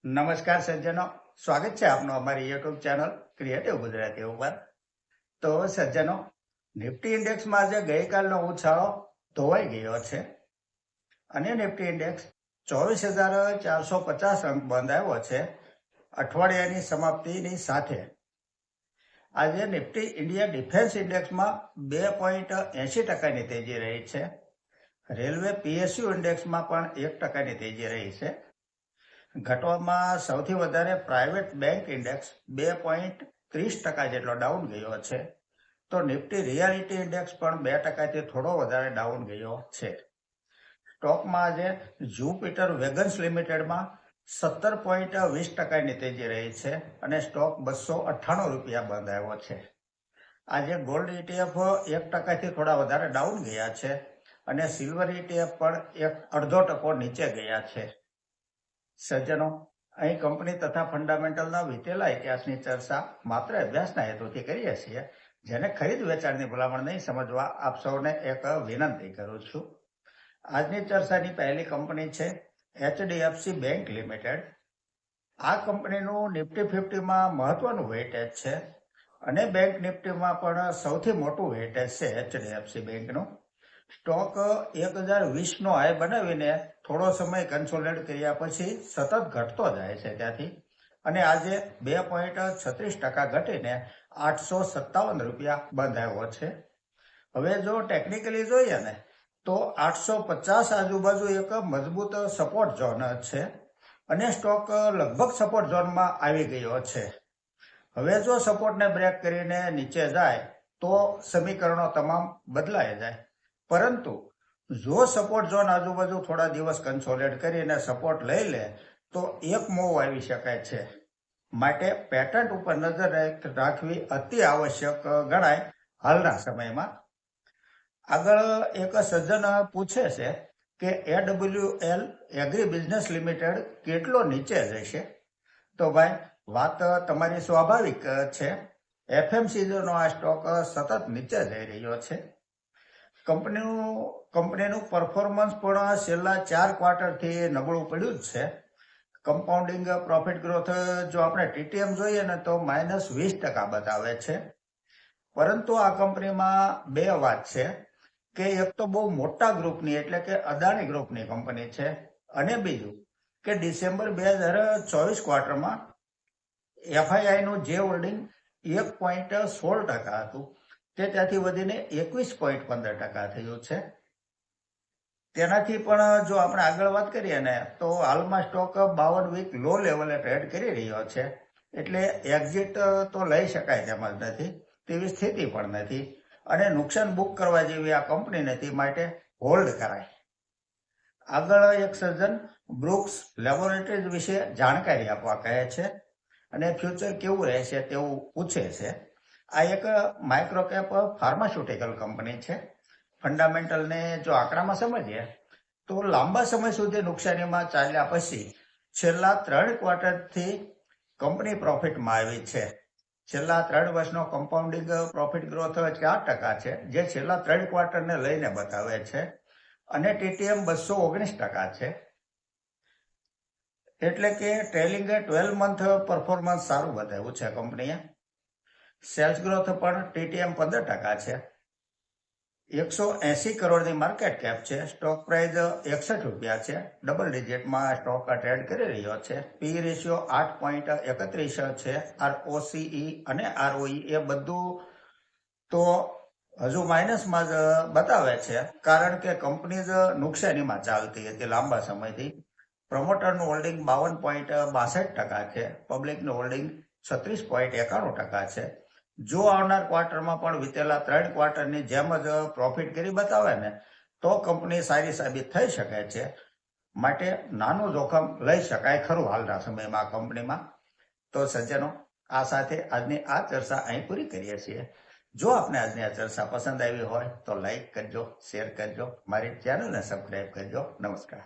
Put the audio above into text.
નમસ્કાર સજ્જનો, સ્વાગત છે આપનું અમારી યુટ્યુબ ચેનલ ક્રિએટિવ ગુજરાતી ઉપર। તો સજ્જનો, નિફ્ટી ઇન્ડેક્સમાં આજે ગઈકાલનો ઉછાળો ધોવાઈ ગયો છે અને નિફ્ટી ઇન્ડેક્સ 24,450 અંક બંધ આવ્યો છે અઠવાડિયાની સમાપ્તિની સાથે। આજે નિફ્ટી ઇન્ડિયા ડિફેન્સ ઇન્ડેક્સમાં 2.80% તેજી રહી છે। રેલવે પીએસયુ ઇન્ડેક્સમાં પણ 1% તેજી રહી છે। ઘટવામાં સૌથી વધારે પ્રાઇવેટ બેંક ઇન્ડેક્સ 2.30% જેટલો ડાઉન ગયો છે, તો નિફ્ટી રિયાલિટી ઇન્ડેક્સ પણ 2%થી થોડો વધારે ડાઉન ગયો છે। સ્ટોકમાં આજે જુપિટર વેગન્સ લિમિટેડમાં 17.20%ની તેજી રહી છે અને સ્ટોક 298 રૂપિયા બંધ આવ્યો છે। આજે ગોલ્ડ ETF 1%થી થોડા વધારે ડાઉન ગયા છે અને સિલ્વર ETF પણ 0.5% નીચે ગયા છે। સજ્જનો, અહીં કંપની તથા ફંડામેન્ટલના વીતેલા ઇતિહાસની ચર્ચા માત્ર અભ્યાસના હેતુથી કરીએ છીએ, જેને ખરીદ વેચાણની ભલામણ નહીં સમજવા આપ સૌને એક વિનંતી કરું છું। આજની ચર્ચાની પહેલી કંપની છે HDFC બેંક લિમિટેડ। આ કંપનીનું નિફ્ટી 50માં મહત્વનું વેઇટેજ છે અને બેંક નિફ્ટીમાં પણ સૌથી મોટું વેઇટેજ છે HDFC બેંકનું। સ્ટોક 1020નો હાઈ બનાવીને થોડો સમય કન્સોલિડેટ કર્યા પછી સતત ઘટતો જાય છે ત્યાંથી, અને આજે 2.36% ઘટીને 857 રૂપિયા બંધ આવ્યો છે। હવે જો ટેકનિકલી જોઈએ ને તો 850 આજુબાજુ એક મજબૂત સપોર્ટ ઝોન છે અને સ્ટોક લગભગ સપોર્ટ ઝોનમાં આવી ગયો છે। હવે જો સપોર્ટને બ્રેક કરીને નીચે જાય તો સમીકરણો તમામ બદલાઈ જાય, પરંતુ જો સપોર્ટ ઝોન આજુબાજુ થોડા દિવસ કન્સોલિડેટ કરીને સપોર્ટ લઈ લે તો એક મૂવ આવી શકે છે। માટે પેટર્ન ઉપર નજર રાખવી અતિ આવશ્યક ગણાય હાલના સમયમાં। આગળ એક સજ્જન પૂછે છે કે AWL એગ્રી બિઝનેસ લિમિટેડ કેટલો નીચે જશે? તો ભાઈ, વાત તમારી સ્વાભાવિક છે। FMCGનો આ સ્ટોક સતત નીચે જઈ રહ્યો છે। કંપનીનું પરફોર્મન્સ પણ છેલ્લા 4 ક્વાર્ટરથી નબળું પડ્યું જ છે। કમ્પાઉન્ડિંગ પ્રોફિટ ગ્રોથ જો આપણે TTM જોઈએ ને તો -20% બતાવે છે। પરંતુ આ કંપનીમાં બે વાત છે કે એક તો બહુ મોટા ગ્રુપની એટલે કે અદાણી ગ્રુપની કંપની છે, અને બીજું કે ડિસેમ્બર 2024 ક્વાર્ટરમાં FIIનું જે હોલ્ડિંગ 1.16% હતું તે ત્યાંથી વધીને 21.15% થયું છે। તેનાથી પણ જો આપણે આગળ વાત કરીએ ને તો હાલમાં સ્ટોક 52 વીક લો લેવલે ટ્રેડ કરી રહ્યો છે, એટલે એક્ઝિટ તો લઈ શકાય તેમ જ નથી તેવી સ્થિતિ પણ નથી, અને નુકસાન બુક કરવા જેવી આ કંપની નથી, માટે હોલ્ડ કરાય। આગળ એક સજ્જન બ્રુક્સ લેબોરેટરીઝ વિશે જાણકારી આપવા કહે છે અને ફ્યુચર કેવું રહેશે તેવું પૂછે છે। આ એક માઇક્રોકેપ ફાર્માસ્યુટિકલ કંપની છે। ફંડામેન્ટલને જો આંકડામાં સમજીએ તો લાંબા સમય સુધી નુકસાનીમાં ચાલ્યા પછી છેલ્લા 3 ક્વાર્ટરથી કંપની પ્રોફિટમાં આવી છે। છેલ્લા 3 વર્ષનો કમ્પાઉન્ડિંગ પ્રોફિટ ગ્રોથ 4% છે, જે છેલ્લા 3 ક્વાર્ટરને લઈને બતાવે છે, અને TTM 219% છે। એટલે કે ટ્રેલિંગ 12 મંથ પરફોર્મન્સ સારું બતાવ્યું છે કંપનીએ। સેલ્સ ગ્રોથ પણ TTM 15% છે। 180 કરોડની માર્કેટ કેપ છે। સ્ટોક પ્રાઇસ 61 રૂપિયા છે। ડબલ ડિજિટમાં સ્ટોક ટ્રેડ કરી રહ્યો છે। પી રેશિયો 8.31 છે। ROCE અને ROE એ બધું તો હજુ માઇનસમાં જ બતાવે છે, કારણ કે કંપની જ નુકસાનીમાં ચાલતી હતી લાંબા સમયથી। પ્રમોટરનું હોલ્ડિંગ 52.62% છે। પબ્લિકનું હોલ્ડિંગ 36.91% છે। જો આવનાર ક્વાર્ટરમાં પણ વીતેલા 3 ક્વાર્ટરની જેમ જ પ્રોફિટ કરી બતાવે ને તો કંપની સારી સાબિત થઈ શકે છે, માટે નાનું જોખમ લઈ શકાય ખરું હાલના સમયમાં આ કંપનીમાં। તો સજ્જનો, આ સાથે આજની આ ચર્ચા અહીં પૂરી કરીએ છીએ। જો આપને આજની આ ચર્ચા પસંદ આવી હોય તો લાઈક કરજો, શેર કરજો, મારી ચેનલને સબસ્ક્રાઈબ કરજો। નમસ્કાર।